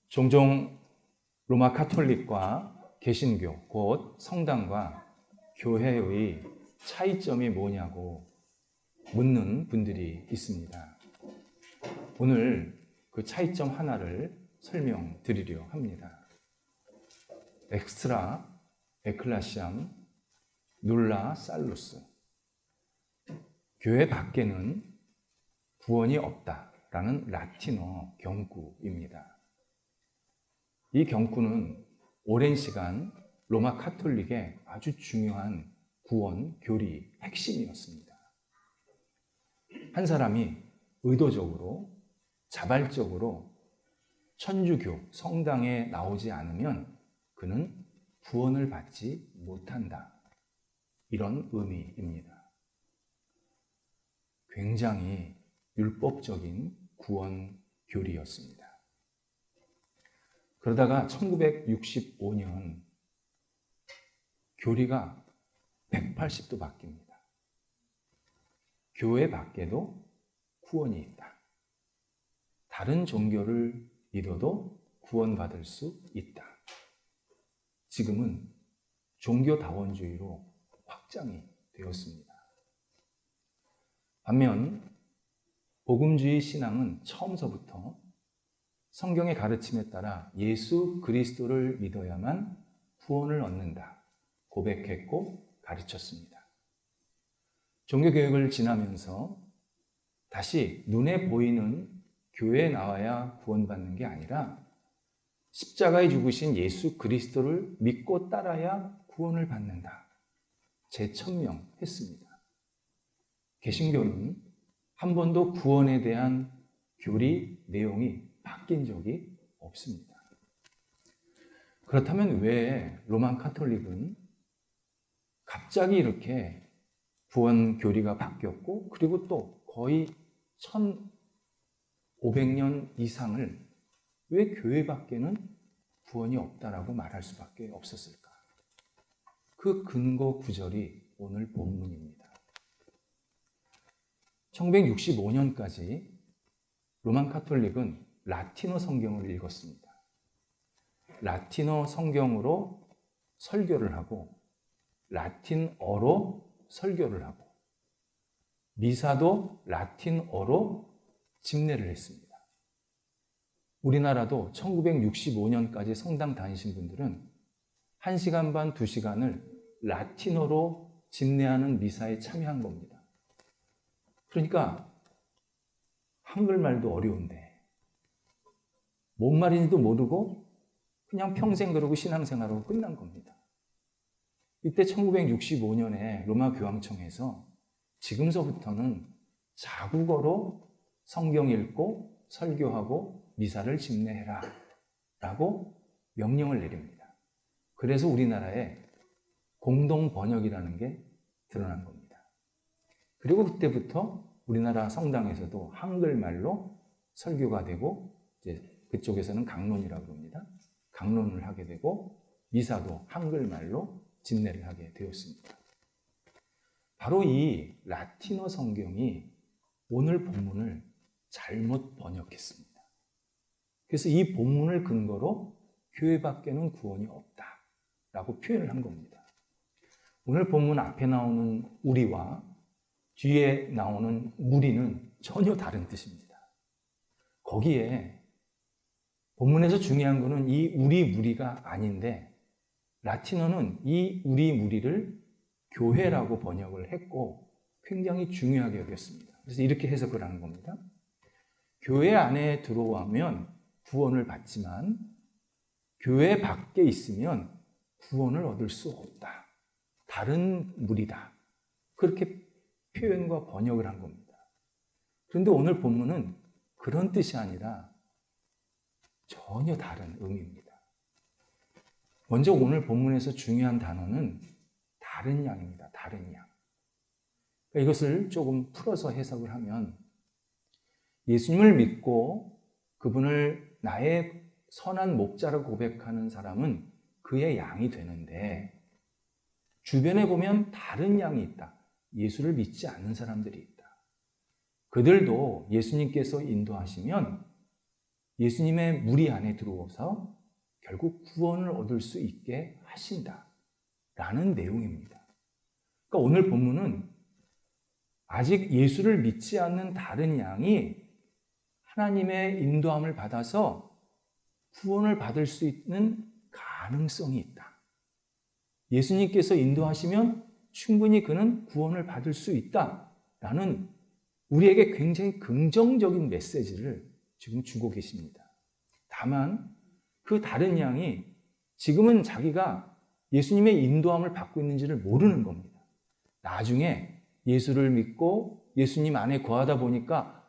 종종 로마 카톨릭과 개신교, 곧 성당과 교회의 차이점이 뭐냐고 묻는 분들이 있습니다. 오늘 그 차이점 하나를 설명드리려 합니다. 엑스트라, 에클레시암, 눌라 살루스. 교회 밖에는 구원이 없다라는 라틴어 경구입니다. 이 경구는 오랜 시간 로마 카톨릭의 아주 중요한 구원 교리 핵심이었습니다. 한 사람이 의도적으로, 자발적으로 천주교 성당에 나오지 않으면 그는 구원을 받지 못한다. 이런 의미입니다. 굉장히 율법적인 구원 교리였습니다. 그러다가 1965년 교리가 180도 바뀝니다. 교회 밖에도 구원이 있다. 다른 종교를 믿어도 구원받을 수 있다. 지금은 종교다원주의로 확장이 되었습니다. 반면 복음주의 신앙은 처음서부터 성경의 가르침에 따라 예수 그리스도를 믿어야만 구원을 얻는다 고백했고 가르쳤습니다. 종교교육을 지나면서 다시 눈에 보이는 교회에 나와야 구원받는 게 아니라 십자가에 죽으신 예수 그리스도를 믿고 따라야 구원을 받는다 재천명했습니다. 개신교는 한 번도 구원에 대한 교리 내용이 바뀐 적이 없습니다. 그렇다면 왜 로마 카톨릭은 갑자기 이렇게 구원 교리가 바뀌었고 그리고 또 거의 1500년 이상을 왜 교회 밖에는 구원이 없다라고 말할 수밖에 없었을까? 그 근거 구절이 오늘 본문입니다. 1965년까지 로마 카톨릭은 라틴어 성경을 읽었습니다. 라틴어 성경으로 설교를 하고 라틴어로 설교를 하고 미사도 라틴어로 집례를 했습니다. 우리나라도 1965년까지 성당 다니신 분들은 1시간 반, 2시간을 라틴어로 집례하는 미사에 참여한 겁니다. 그러니까 한글말도 어려운데 뭔 말인지도 모르고 그냥 평생 그러고 신앙생활하고 끝난 겁니다. 이때 1965년에 로마 교황청에서 지금서부터는 자국어로 성경 읽고 설교하고 미사를 집례해라 라고 명령을 내립니다. 그래서 우리나라에 공동 번역이라는 게 드러난 겁니다. 그리고 그때부터 우리나라 성당에서도 한글말로 설교가 되고 이제 그쪽에서는 강론이라고 합니다. 강론을 하게 되고 미사도 한글말로 집례를 하게 되었습니다. 바로 이 라틴어 성경이 오늘 본문을 잘못 번역했습니다. 그래서 이 본문을 근거로 교회 밖에는 구원이 없다라고 표현을 한 겁니다. 오늘 본문 앞에 나오는 우리와 뒤에 나오는 무리는 전혀 다른 뜻입니다. 거기에 본문에서 중요한 것은 이 우리 무리가 아닌데 라틴어는 이 우리 무리를 교회라고 번역을 했고 굉장히 중요하게 여겼습니다. 그래서 이렇게 해석을 하는 겁니다. 교회 안에 들어오면 구원을 받지만 교회 밖에 있으면 구원을 얻을 수 없다. 다른 무리다. 그렇게 표현과 번역을 한 겁니다. 그런데 오늘 본문은 그런 뜻이 아니라 전혀 다른 의미입니다. 먼저 오늘 본문에서 중요한 단어는 다른 양입니다. 다른 양. 그러니까 이것을 조금 풀어서 해석을 하면 예수님을 믿고 그분을 나의 선한 목자로 고백하는 사람은 그의 양이 되는데 주변에 보면 다른 양이 있다. 예수를 믿지 않는 사람들이 있다. 그들도 예수님께서 인도하시면 예수님의 무리 안에 들어와서 결국 구원을 얻을 수 있게 하신다라는 내용입니다. 그러니까 오늘 본문은 아직 예수를 믿지 않는 다른 양이 하나님의 인도함을 받아서 구원을 받을 수 있는 가능성이 있다. 예수님께서 인도하시면 충분히 그는 구원을 받을 수 있다라는 우리에게 굉장히 긍정적인 메시지를 지금 주고 계십니다. 다만 그 다른 양이 지금은 자기가 예수님의 인도함을 받고 있는지를 모르는 겁니다. 나중에 예수를 믿고 예수님 안에 거하다 보니까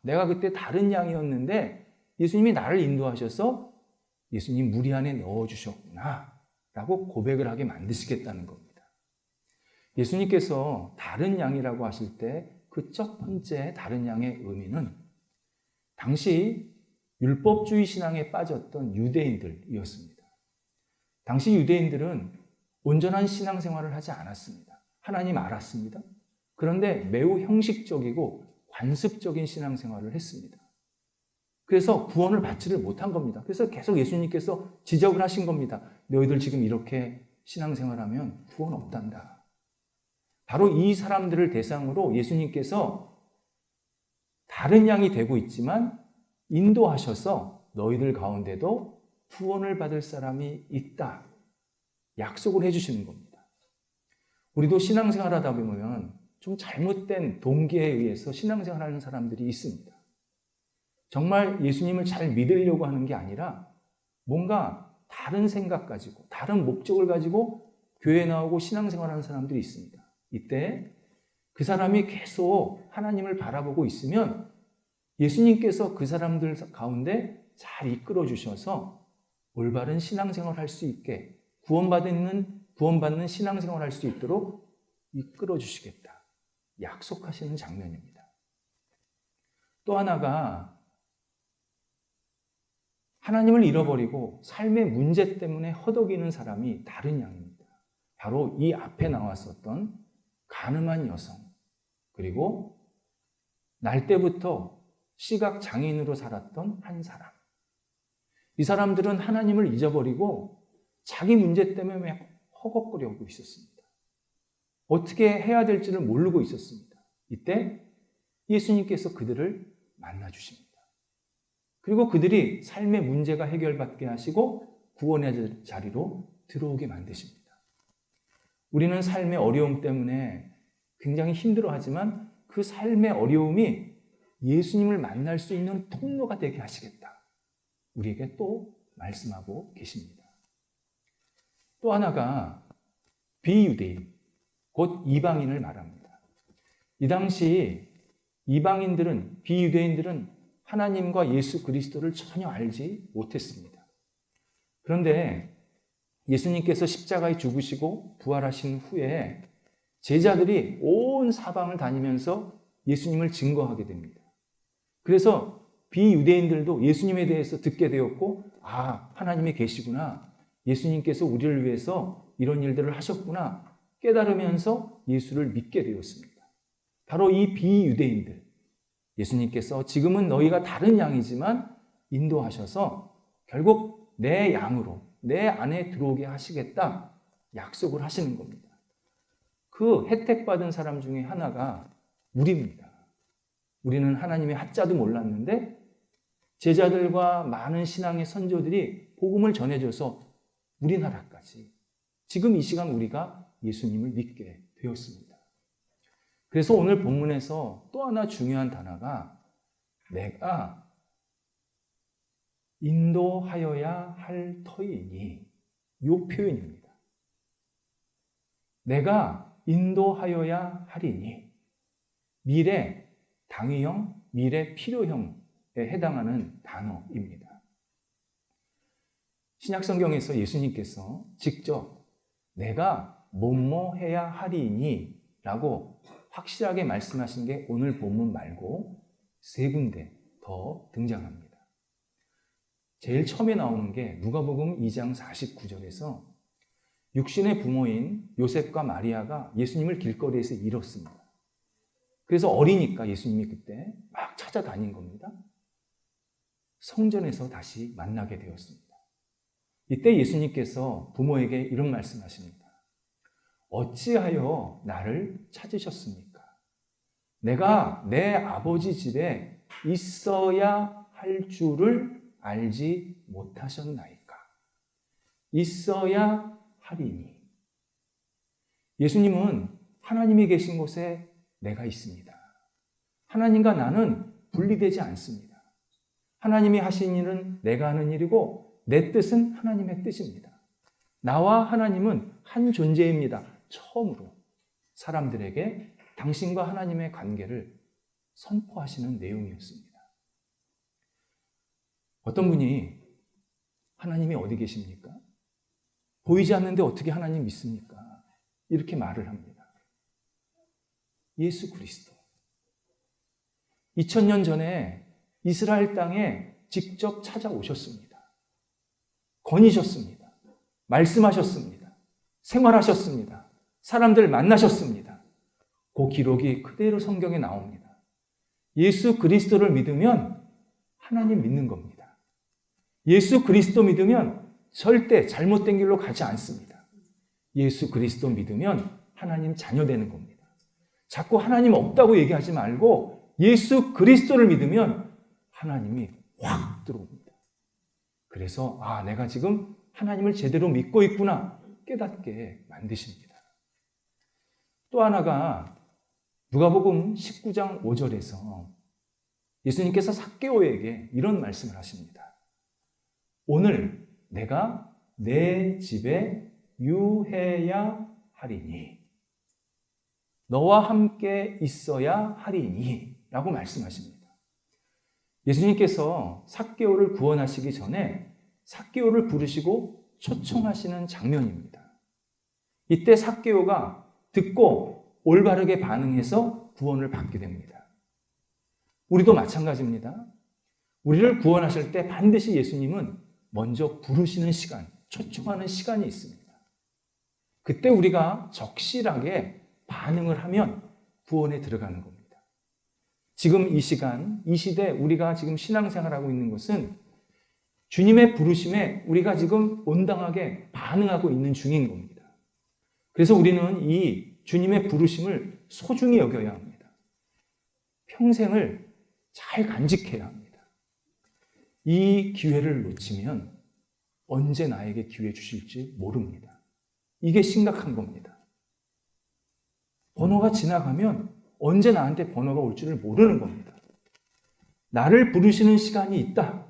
내가 그때 다른 양이었는데 예수님이 나를 인도하셔서 예수님 무리 안에 넣어주셨구나 라고 고백을 하게 만드시겠다는 겁니다. 예수님께서 다른 양이라고 하실 때 그 첫 번째 다른 양의 의미는 당시 율법주의 신앙에 빠졌던 유대인들이었습니다. 당시 유대인들은 온전한 신앙생활을 하지 않았습니다. 하나님 알았습니다. 그런데 매우 형식적이고 관습적인 신앙생활을 했습니다. 그래서 구원을 받지를 못한 겁니다. 그래서 계속 예수님께서 지적을 하신 겁니다. 너희들 지금 이렇게 신앙생활하면 구원 없단다. 바로 이 사람들을 대상으로 예수님께서 다른 양이 되고 있지만 인도하셔서 너희들 가운데도 구원을 받을 사람이 있다. 약속을 해주시는 겁니다. 우리도 신앙생활하다 보면 좀 잘못된 동기에 의해서 신앙생활하는 사람들이 있습니다. 정말 예수님을 잘 믿으려고 하는 게 아니라 뭔가 다른 생각 가지고 다른 목적을 가지고 교회에 나오고 신앙생활하는 사람들이 있습니다. 이때 그 사람이 계속 하나님을 바라보고 있으면 예수님께서 그 사람들 가운데 잘 이끌어 주셔서 올바른 신앙생활을 할 수 있게 구원받는 신앙생활을 할 수 있도록 이끌어 주시겠다. 약속하시는 장면입니다. 또 하나가 하나님을 잃어버리고 삶의 문제 때문에 허덕이는 사람이 다른 양입니다. 바로 이 앞에 나왔었던 가늠한 여성, 그리고 날 때부터 시각장애인으로 살았던 한 사람. 이 사람들은 하나님을 잊어버리고 자기 문제 때문에 허걱거리고 있었습니다. 어떻게 해야 될지를 모르고 있었습니다. 이때 예수님께서 그들을 만나주십니다. 그리고 그들이 삶의 문제가 해결받게 하시고 구원의 자리로 들어오게 만드십니다. 우리는 삶의 어려움 때문에 굉장히 힘들어하지만 그 삶의 어려움이 예수님을 만날 수 있는 통로가 되게 하시겠다. 우리에게 또 말씀하고 계십니다. 또 하나가 비유대인, 곧 이방인을 말합니다. 이 당시 이방인들은, 비유대인들은 하나님과 예수 그리스도를 전혀 알지 못했습니다. 그런데 예수님께서 십자가에 죽으시고 부활하신 후에 제자들이 온 사방을 다니면서 예수님을 증거하게 됩니다. 그래서 비유대인들도 예수님에 대해서 듣게 되었고, 하나님이 계시구나. 예수님께서 우리를 위해서 이런 일들을 하셨구나. 깨달으면서 예수를 믿게 되었습니다. 바로 이 비유대인들, 예수님께서 지금은 너희가 다른 양이지만 인도하셔서 결국 내 양으로, 내 안에 들어오게 하시겠다 약속을 하시는 겁니다. 그 혜택받은 사람 중에 하나가 우리입니다. 우리는 하나님의 하자도 몰랐는데 제자들과 많은 신앙의 선조들이 복음을 전해줘서 우리나라까지 지금 이 시간 우리가 예수님을 믿게 되었습니다. 그래서 오늘 본문에서 또 하나 중요한 단어가 내가 인도하여야 할 터이니, 이 표현입니다. 내가 인도하여야 하리니, 미래 당위형, 미래 필요형에 해당하는 단어입니다. 신약성경에서 예수님께서 직접 내가 뭐뭐 해야 하리니 라고 확실하게 말씀하신 게 오늘 본문 말고 세 군데 더 등장합니다. 제일 처음에 나오는 게 누가복음 2장 49절에서 육신의 부모인 요셉과 마리아가 예수님을 길거리에서 잃었습니다. 그래서 어리니까 예수님이 그때 막 찾아다닌 겁니다. 성전에서 다시 만나게 되었습니다. 이때 예수님께서 부모에게 이런 말씀하십니다. 어찌하여 나를 찾으셨습니까? 내가 내 아버지 집에 있어야 할 줄을 알지 못하셨나이까? 있어야 하리니. 예수님은 하나님이 계신 곳에 내가 있습니다. 하나님과 나는 분리되지 않습니다. 하나님이 하신 일은 내가 하는 일이고 내 뜻은 하나님의 뜻입니다. 나와 하나님은 한 존재입니다. 처음으로 사람들에게 당신과 하나님의 관계를 선포하시는 내용이었습니다. 어떤 분이 하나님이 어디 계십니까? 보이지 않는데 어떻게 하나님 믿습니까? 이렇게 말을 합니다. 예수 그리스도. 2000년 전에 이스라엘 땅에 직접 찾아오셨습니다. 거니셨습니다. 말씀하셨습니다. 생활하셨습니다. 사람들 만나셨습니다. 그 기록이 그대로 성경에 나옵니다. 예수 그리스도를 믿으면 하나님 믿는 겁니다. 예수 그리스도 믿으면 절대 잘못된 길로 가지 않습니다. 예수 그리스도 믿으면 하나님 자녀 되는 겁니다. 자꾸 하나님 없다고 얘기하지 말고 예수 그리스도를 믿으면 하나님이 확 들어옵니다. 그래서 내가 지금 하나님을 제대로 믿고 있구나 깨닫게 만드십니다. 또 하나가 누가복음 19장 5절에서 예수님께서 삭개오에게 이런 말씀을 하십니다. 오늘 내가 내 집에 유해야 하리니 너와 함께 있어야 하리니 라고 말씀하십니다. 예수님께서 삭개오를 구원하시기 전에 삭개오를 부르시고 초청하시는 장면입니다. 이때 삭개오가 듣고 올바르게 반응해서 구원을 받게 됩니다. 우리도 마찬가지입니다. 우리를 구원하실 때 반드시 예수님은 먼저 부르시는 시간, 초청하는 시간이 있습니다. 그때 우리가 적실하게 반응을 하면 구원에 들어가는 겁니다. 지금 이 시간, 이 시대 우리가 지금 신앙생활하고 있는 것은 주님의 부르심에 우리가 지금 온당하게 반응하고 있는 중인 겁니다. 그래서 우리는 이 주님의 부르심을 소중히 여겨야 합니다. 평생을 잘 간직해야 합니다. 이 기회를 놓치면 언제 나에게 기회 주실지 모릅니다. 이게 심각한 겁니다. 번호가 지나가면 언제 나한테 번호가 올 줄을 모르는 겁니다. 나를 부르시는 시간이 있다.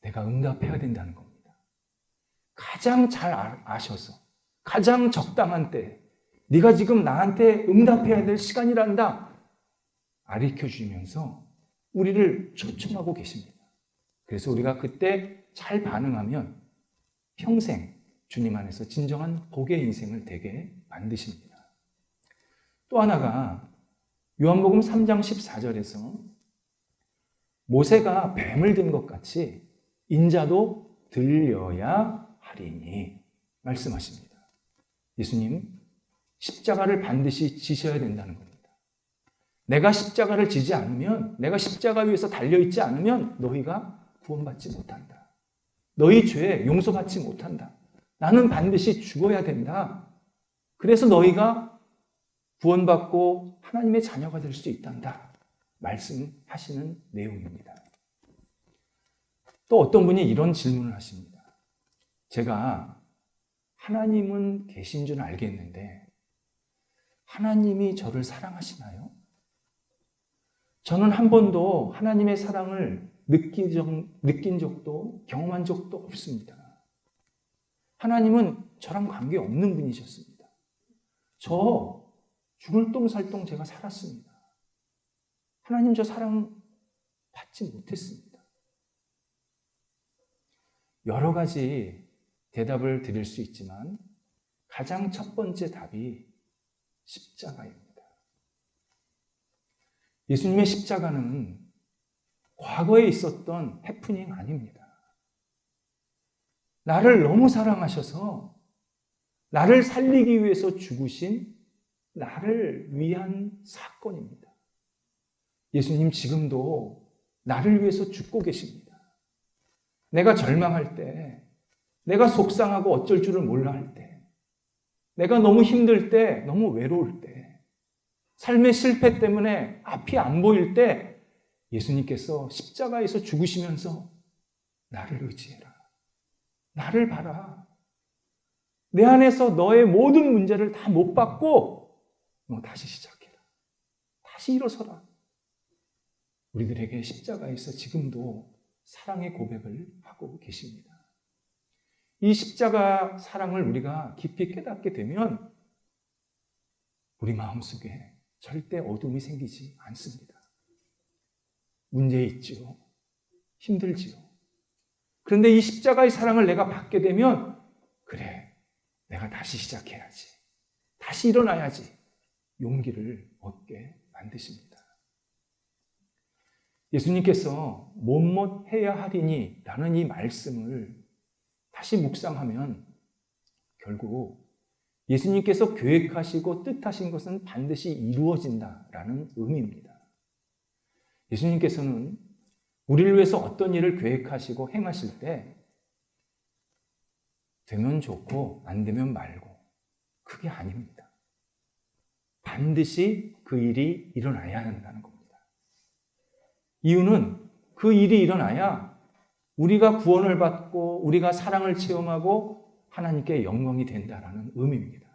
내가 응답해야 된다는 겁니다. 가장 잘 아셔서 가장 적당한 때 네가 지금 나한테 응답해야 될 시간이란다. 가르쳐주면서 우리를 초청하고 계십니다. 그래서 우리가 그때 잘 반응하면 평생 주님 안에서 진정한 복의 인생을 되게 만드십니다. 또 하나가 요한복음 3장 14절에서 모세가 뱀을 든 것 같이 인자도 들려야 하리니 말씀하십니다. 예수님 십자가를 반드시 지셔야 된다는 겁니다. 내가 십자가를 지지 않으면, 내가 십자가 위에서 달려있지 않으면 너희가 구원받지 못한다. 너희 죄 용서받지 못한다. 나는 반드시 죽어야 된다. 그래서 너희가 구원받고 하나님의 자녀가 될 수 있단다. 말씀하시는 내용입니다. 또 어떤 분이 이런 질문을 하십니다. 제가 하나님은 계신 줄 알겠는데 하나님이 저를 사랑하시나요? 저는 한 번도 하나님의 사랑을 느낀 적도 경험한 적도 없습니다. 하나님은 저랑 관계없는 분이셨습니다. 저 죽을 똥살똥 제가 살았습니다. 하나님 저 사랑 받지 못했습니다. 여러 가지 대답을 드릴 수 있지만 가장 첫 번째 답이 십자가입니다. 예수님의 십자가는 과거에 있었던 해프닝 아닙니다. 나를 너무 사랑하셔서 나를 살리기 위해서 죽으신 나를 위한 사건입니다. 예수님 지금도 나를 위해서 죽고 계십니다. 내가 절망할 때, 내가 속상하고 어쩔 줄을 몰라 할 때, 내가 너무 힘들 때, 너무 외로울 때, 삶의 실패 때문에 앞이 안 보일 때 예수님께서 십자가에서 죽으시면서 나를 의지해라. 나를 봐라. 내 안에서 너의 모든 문제를 다 못 받고 너 다시 시작해라. 다시 일어서라. 우리들에게 십자가에서 지금도 사랑의 고백을 하고 계십니다. 이 십자가 사랑을 우리가 깊이 깨닫게 되면 우리 마음속에 절대 어둠이 생기지 않습니다. 문제 있지요. 힘들지요. 그런데 이 십자가의 사랑을 내가 받게 되면 그래, 내가 다시 시작해야지. 다시 일어나야지. 용기를 얻게 만드십니다. 예수님께서 못못 해야 하리니 라는 이 말씀을 다시 묵상하면 결국 예수님께서 계획하시고 뜻하신 것은 반드시 이루어진다라는 의미입니다. 예수님께서는 우리를 위해서 어떤 일을 계획하시고 행하실 때 되면 좋고 안 되면 말고 그게 아닙니다. 반드시 그 일이 일어나야 한다는 겁니다. 이유는 그 일이 일어나야 우리가 구원을 받고 우리가 사랑을 체험하고 하나님께 영광이 된다라는 의미입니다.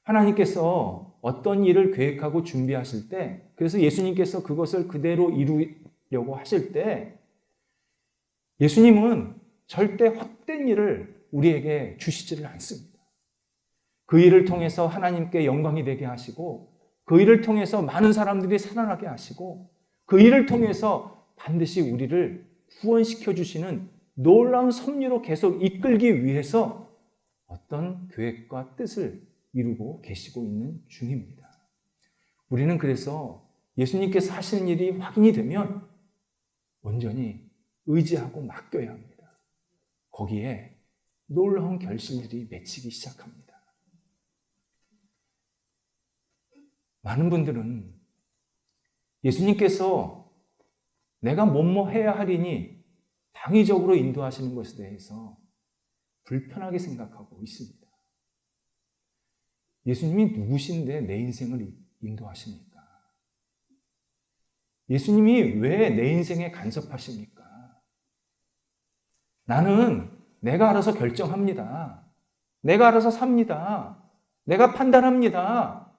하나님께서 어떤 일을 계획하고 준비하실 때, 그래서 예수님께서 그것을 그대로 이루려고 하실 때 예수님은 절대 헛된 일을 우리에게 주시지를 않습니다. 그 일을 통해서 하나님께 영광이 되게 하시고 그 일을 통해서 많은 사람들이 살아나게 하시고 그 일을 통해서 반드시 우리를 구원시켜 주시는 놀라운 섭리로 계속 이끌기 위해서 어떤 계획과 뜻을 이루고 계시고 있는 중입니다. 우리는 그래서 예수님께서 하시는 일이 확인이 되면 온전히 의지하고 맡겨야 합니다. 거기에 놀라운 결실들이 맺히기 시작합니다. 많은 분들은 예수님께서 내가 뭐뭐 해야 하리니 당위적으로 인도하시는 것에 대해서 불편하게 생각하고 있습니다. 예수님이 누구신데 내 인생을 인도하십니까? 예수님이 왜 내 인생에 간섭하십니까? 나는 내가 알아서 결정합니다. 내가 알아서 삽니다. 내가 판단합니다.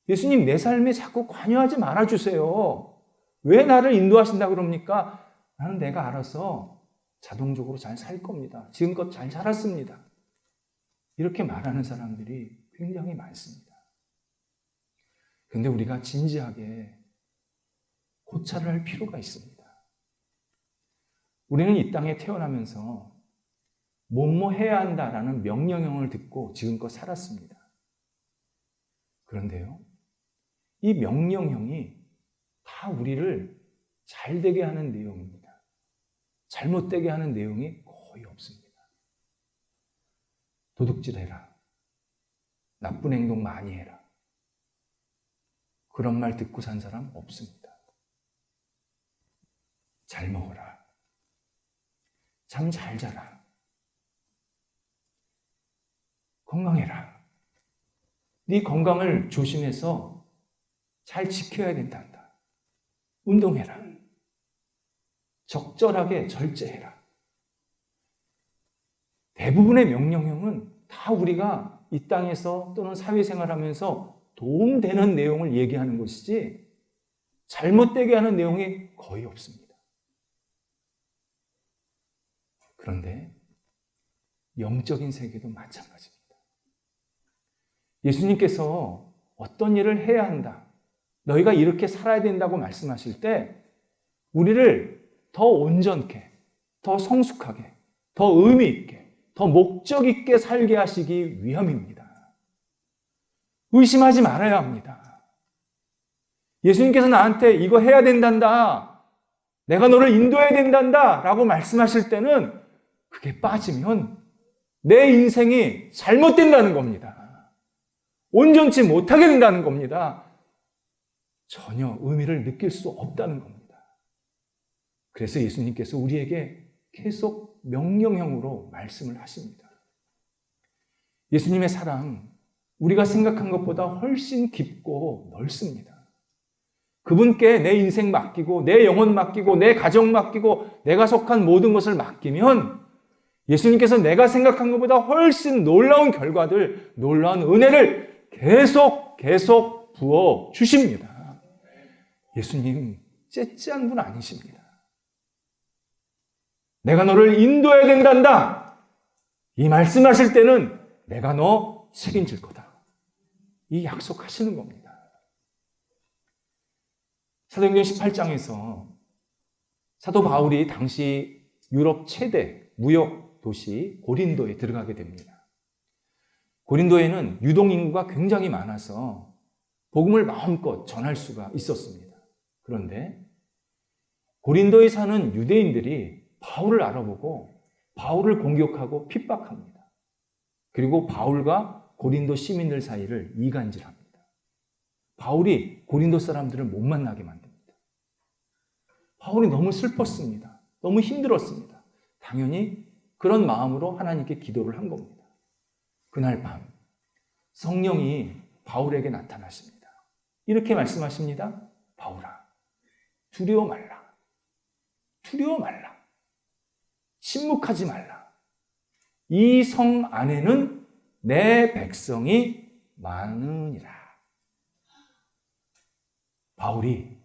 예수님 내 삶에 자꾸 관여하지 말아주세요. 왜 나를 인도하신다 그럽니까? 나는 내가 알아서 자동적으로 잘 살 겁니다. 지금껏 잘 살았습니다. 이렇게 말하는 사람들이 굉장히 많습니다. 그런데 우리가 진지하게 고찰을 할 필요가 있습니다. 우리는 이 땅에 태어나면서 뭐뭐 해야 한다라는 명령형을 듣고 지금껏 살았습니다. 그런데요, 이 명령형이 다 우리를 잘되게 하는 내용입니다. 잘못되게 하는 내용이 거의 없습니다. 도둑질해라. 나쁜 행동 많이 해라. 그런 말 듣고 산 사람 없습니다. 잘 먹어라. 잠 잘 자라. 건강해라. 네 건강을 조심해서 잘 지켜야 된단다. 운동해라. 적절하게 절제해라. 대부분의 명령형은 다 우리가 이 땅에서 또는 사회생활하면서 도움되는 내용을 얘기하는 것이지 잘못되게 하는 내용이 거의 없습니다. 그런데 영적인 세계도 마찬가지입니다. 예수님께서 어떤 일을 해야 한다, 너희가 이렇게 살아야 된다고 말씀하실 때 우리를 더 온전케, 더 성숙하게, 더 의미 있게, 더 목적 있게 살게 하시기 위함입니다. 의심하지 말아야 합니다. 예수님께서 나한테 이거 해야 된단다, 내가 너를 인도해야 된단다 라고 말씀하실 때는 그게 빠지면 내 인생이 잘못된다는 겁니다. 온전치 못하게 된다는 겁니다. 전혀 의미를 느낄 수 없다는 겁니다. 그래서 예수님께서 우리에게 계속 명령형으로 말씀을 하십니다. 예수님의 사랑, 우리가 생각한 것보다 훨씬 깊고 넓습니다. 그분께 내 인생 맡기고, 내 영혼 맡기고, 내 가정 맡기고, 내가 속한 모든 것을 맡기면 예수님께서 내가 생각한 것보다 훨씬 놀라운 결과들, 놀라운 은혜를 계속 부어 주십니다. 예수님 째째한 분 아니십니다. 내가 너를 인도해야 된단다. 이 말씀하실 때는 내가 너 책임질 거다. 이 약속하시는 겁니다. 사도행전 18장에서 사도 바울이 당시 유럽 최대 무역 도시 고린도에 들어가게 됩니다. 고린도에는 유동인구가 굉장히 많아서 복음을 마음껏 전할 수가 있었습니다. 그런데 고린도에 사는 유대인들이 바울을 알아보고 바울을 공격하고 핍박합니다. 그리고 바울과 고린도 시민들 사이를 이간질합니다. 바울이 고린도 사람들을 못 만나게 만듭니다. 바울이 너무 슬펐습니다. 너무 힘들었습니다. 당연히 그런 마음으로 하나님께 기도를 한 겁니다. 그날 밤 성령이 바울에게 나타나십니다. 이렇게 말씀하십니다. 바울아, 두려워 말라. 두려워 말라. 침묵하지 말라. 이 성 안에는 내 백성이 많으니라. 바울이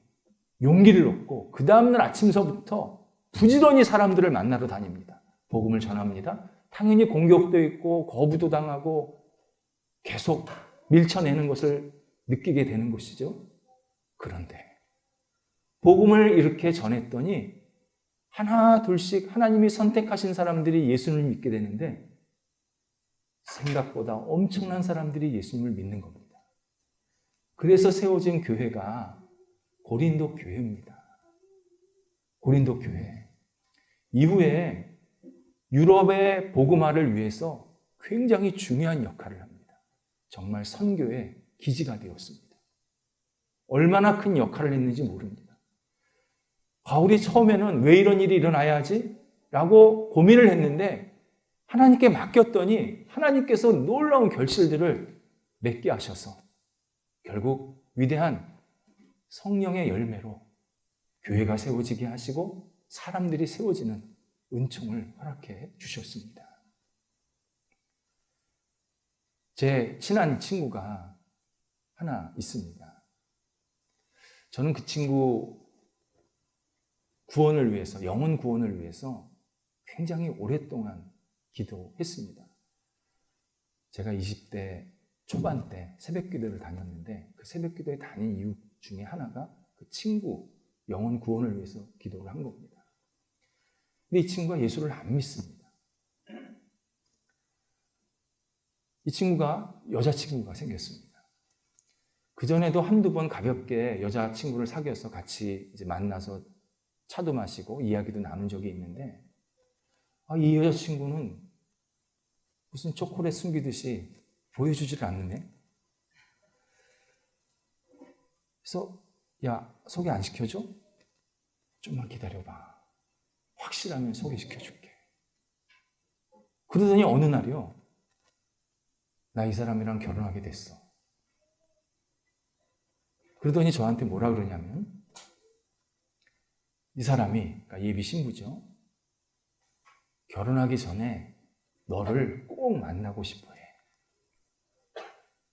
용기를 얻고 그 다음날 아침서부터 부지런히 사람들을 만나러 다닙니다. 복음을 전합니다. 당연히 공격도 있고 거부도 당하고 계속 밀쳐내는 것을 느끼게 되는 것이죠. 그런데 복음을 이렇게 전했더니 하나 둘씩 하나님이 선택하신 사람들이 예수님을 믿게 되는데 생각보다 엄청난 사람들이 예수님을 믿는 겁니다. 그래서 세워진 교회가 고린도 교회입니다. 고린도 교회. 이후에 유럽의 복음화를 위해서 굉장히 중요한 역할을 합니다. 정말 선교의 기지가 되었습니다. 얼마나 큰 역할을 했는지 모릅니다. 바울이 처음에는 왜 이런 일이 일어나야 하지? 라고 고민을 했는데 하나님께 맡겼더니 하나님께서 놀라운 결실들을 맺게 하셔서 결국 위대한 성령의 열매로 교회가 세워지게 하시고 사람들이 세워지는 은총을 허락해 주셨습니다. 제 친한 친구가 하나 있습니다. 저는 그 친구 구원을 위해서, 영혼 구원을 위해서 굉장히 오랫동안 기도했습니다. 제가 20대 초반 때 새벽기도를 다녔는데 그 새벽기도에 다닌 이유 중에 하나가 그 친구 영혼 구원을 위해서 기도를 한 겁니다. 근데 이 친구가 예수를 안 믿습니다. 이 친구가 여자친구가 생겼습니다. 그전에도 한두 번 가볍게 여자친구를 사귀어서 같이 이제 만나서 차도 마시고 이야기도 나눈 적이 있는데 이 여자친구는 무슨 초콜릿 숨기듯이 보여주지를 않네. 그래서 야, 소개 안 시켜줘? 좀만 기다려봐. 확실하면 소개시켜줄게. 그러더니 어느 날이요. 나 이 사람이랑 결혼하게 됐어. 그러더니 저한테 뭐라 그러냐면 이 사람이, 그러니까 예비 신부죠. 결혼하기 전에 너를 꼭 만나고 싶어 해.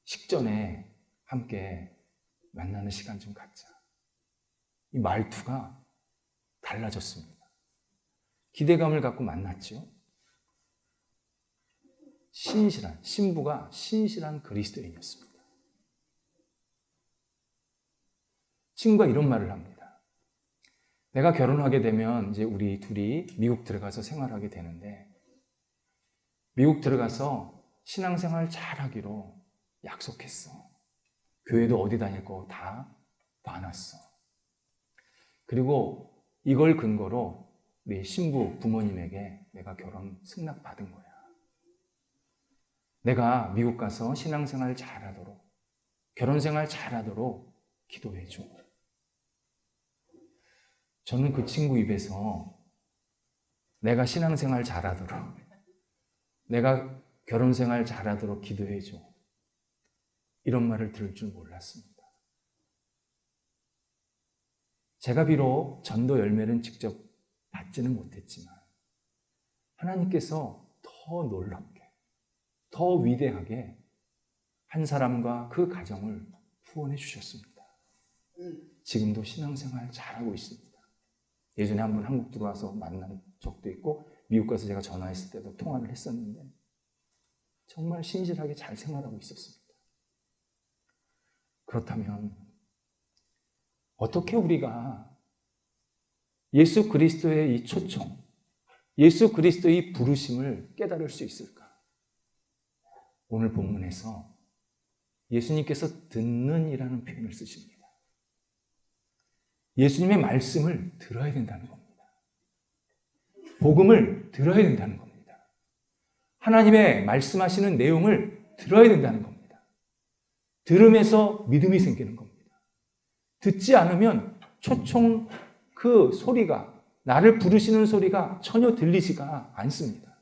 식전에 함께 만나는 시간 좀 갖자. 이 말투가 달라졌습니다. 기대감을 갖고 만났죠. 신부가 신실한 그리스도인이었습니다. 친구가 이런 말을 합니다. 내가 결혼하게 되면 이제 우리 둘이 미국 들어가서 생활하게 되는데 미국 들어가서 신앙생활 잘 하기로 약속했어. 교회도 어디 다닐 거 다 봐놨어. 그리고 이걸 근거로 우리 신부 부모님에게 내가 결혼 승낙 받은 거야. 내가 미국 가서 신앙생활 잘하도록, 결혼생활 잘하도록 기도해줘. 저는 그 친구 입에서 내가 신앙생활 잘하도록, 내가 결혼생활 잘하도록 기도해줘. 이런 말을 들을 줄 몰랐습니다. 제가 비록 전도 열매는 직접 받지는 못했지만 하나님께서 더 놀랍게, 더 위대하게 한 사람과 그 가정을 후원해 주셨습니다. 지금도 신앙생활 잘하고 있습니다. 예전에 한번 한국 들어와서 만난 적도 있고 미국 가서 제가 전화했을 때도 통화를 했었는데 정말 신실하게 잘 생활하고 있었습니다. 그렇다면 어떻게 우리가 예수 그리스도의 이 초청, 예수 그리스도의 이 부르심을 깨달을 수 있을까? 오늘 본문에서 예수님께서 듣는이라는 표현을 쓰십니다. 예수님의 말씀을 들어야 된다는 겁니다. 복음을 들어야 된다는 겁니다. 하나님의 말씀하시는 내용을 들어야 된다는 겁니다. 들음에서 믿음이 생기는 겁니다. 듣지 않으면 초청 그 소리가, 나를 부르시는 소리가 전혀 들리지가 않습니다.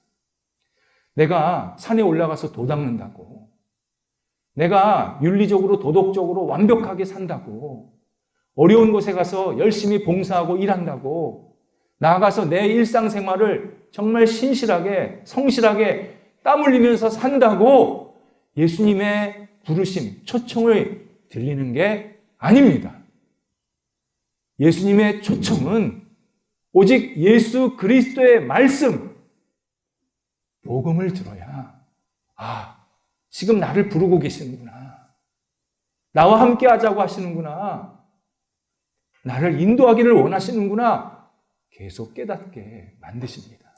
내가 산에 올라가서 도 닦는다고, 내가 윤리적으로 도덕적으로 완벽하게 산다고, 어려운 곳에 가서 열심히 봉사하고 일한다고, 나아가서 내 일상생활을 정말 신실하게, 성실하게 땀 흘리면서 산다고 예수님의 부르심, 초청을 들리는 게 아닙니다. 예수님의 초청은 오직 예수 그리스도의 말씀, 복음을 들어야, 지금 나를 부르고 계시는구나. 나와 함께 하자고 하시는구나. 나를 인도하기를 원하시는구나. 계속 깨닫게 만드십니다.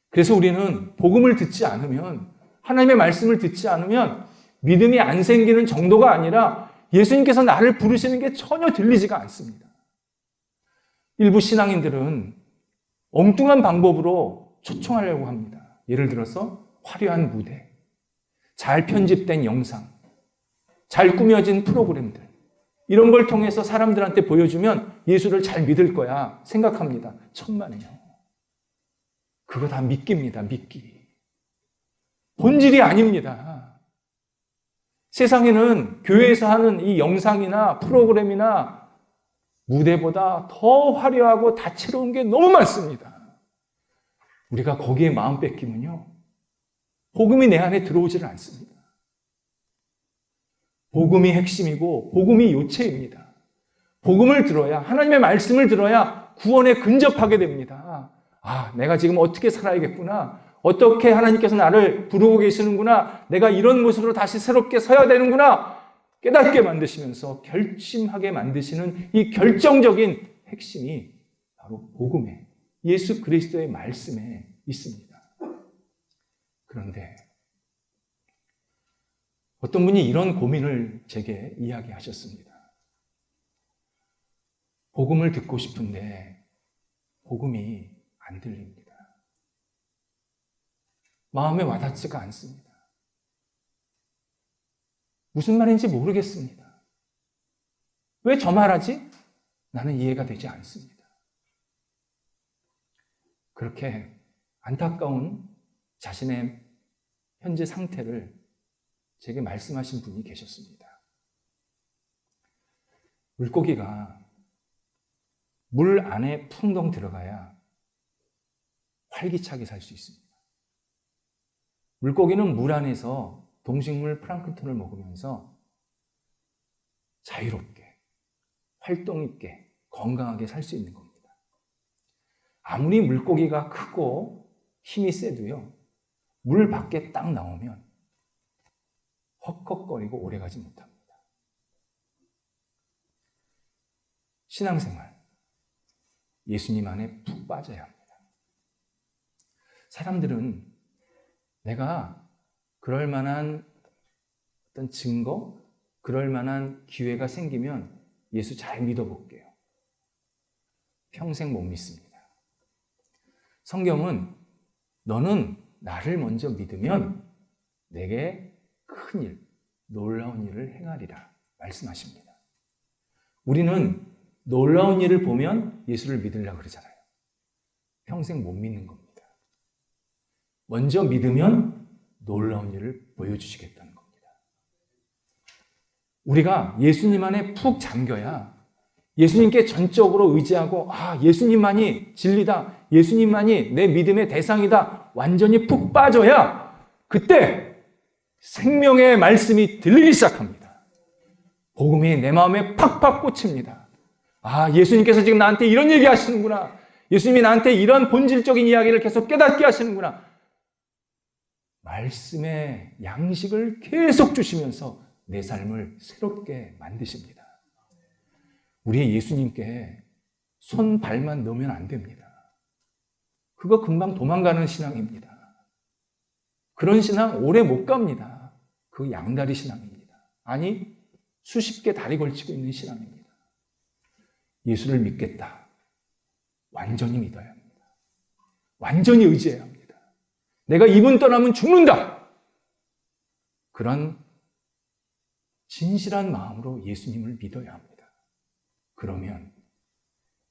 그래서 우리는 복음을 듣지 않으면, 하나님의 말씀을 듣지 않으면 믿음이 안 생기는 정도가 아니라 예수님께서 나를 부르시는 게 전혀 들리지가 않습니다. 일부 신앙인들은 엉뚱한 방법으로 초청하려고 합니다. 예를 들어서 화려한 무대, 잘 편집된 영상, 잘 꾸며진 프로그램들, 이런 걸 통해서 사람들한테 보여주면 예수를 잘 믿을 거야 생각합니다. 천만에요. 그거 다 미끼입니다. 미끼. 본질이 아닙니다. 세상에는 교회에서 하는 이 영상이나 프로그램이나 무대보다 더 화려하고 다채로운 게 너무 많습니다. 우리가 거기에 마음 뺏기면요, 복음이 내 안에 들어오지를 않습니다. 복음이 핵심이고 복음이 요체입니다. 복음을 들어야, 하나님의 말씀을 들어야 구원에 근접하게 됩니다. 내가 지금 어떻게 살아야겠구나. 어떻게 하나님께서 나를 부르고 계시는구나. 내가 이런 모습으로 다시 새롭게 서야 되는구나. 깨닫게 만드시면서 결심하게 만드시는 이 결정적인 핵심이 바로 복음에, 예수 그리스도의 말씀에 있습니다. 그런데 어떤 분이 이런 고민을 제게 이야기하셨습니다. 복음을 듣고 싶은데 복음이 안 들립니다. 마음에 와닿지가 않습니다. 무슨 말인지 모르겠습니다. 왜 저 말하지? 나는 이해가 되지 않습니다. 그렇게 안타까운 자신의 현재 상태를 제게 말씀하신 분이 계셨습니다. 물고기가 물 안에 풍덩 들어가야 활기차게 살 수 있습니다. 물고기는 물 안에서 동식물 플랑크톤을 먹으면서 자유롭게, 활동 있게, 건강하게 살 수 있는 겁니다. 아무리 물고기가 크고 힘이 세도요, 물 밖에 딱 나오면 헉헉거리고 오래가지 못합니다. 신앙생활, 예수님 안에 푹 빠져야 합니다. 사람들은 내가 그럴 만한 어떤 증거, 그럴 만한 기회가 생기면 예수 잘 믿어볼게요. 평생 못 믿습니다. 성경은 너는 나를 먼저 믿으면 내게 큰 일, 놀라운 일을 행하리라 말씀하십니다. 우리는 놀라운 일을 보면 예수를 믿으려고 그러잖아요. 평생 못 믿는 겁니다. 먼저 믿으면 놀라운 일을 보여주시겠다는 겁니다. 우리가 예수님 안에 푹 잠겨야 예수님께 전적으로 의지하고 예수님만이 진리다, 예수님만이 내 믿음의 대상이다 완전히 푹 빠져야 그때 생명의 말씀이 들리기 시작합니다. 복음이 내 마음에 팍팍 꽂힙니다. 예수님께서 지금 나한테 이런 얘기 하시는구나. 예수님이 나한테 이런 본질적인 이야기를 계속 깨닫게 하시는구나. 말씀의 양식을 계속 주시면서 내 삶을 새롭게 만드십니다. 우리 예수님께 손, 발만 넣으면 안 됩니다. 그거 금방 도망가는 신앙입니다. 그런 신앙 오래 못 갑니다. 그 양다리 신앙입니다. 아니, 수십 개 다리 걸치고 있는 신앙입니다. 예수를 믿겠다. 완전히 믿어야 합니다. 완전히 의지해야 합니다. 내가 이분 떠나면 죽는다. 그런 진실한 마음으로 예수님을 믿어야 합니다. 그러면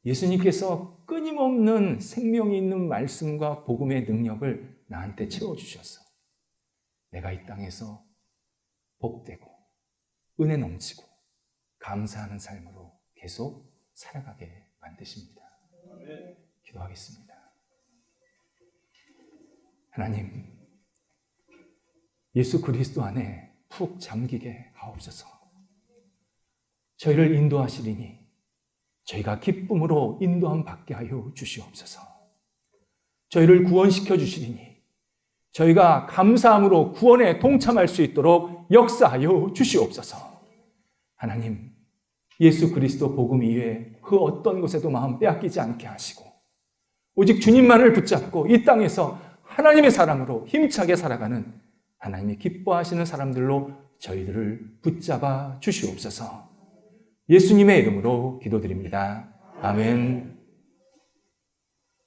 예수님께서 끊임없는 생명이 있는 말씀과 복음의 능력을 나한테 채워주셔서 내가 이 땅에서 복되고 은혜 넘치고 감사하는 삶으로 계속 살아가게 만드십니다. 기도하겠습니다. 하나님, 예수 그리스도 안에 푹 잠기게 하옵소서. 저희를 인도하시리니 저희가 기쁨으로 인도함 받게 하여 주시옵소서. 저희를 구원시켜 주시리니 저희가 감사함으로 구원에 동참할 수 있도록 역사하여 주시옵소서. 하나님, 예수 그리스도 복음 이외에 그 어떤 것에도 마음 빼앗기지 않게 하시고 오직 주님만을 붙잡고 이 땅에서 하나님의 사람으로 힘차게 살아가는 하나님이 기뻐하시는 사람들로 저희들을 붙잡아 주시옵소서. 예수님의 이름으로 기도드립니다. 아멘.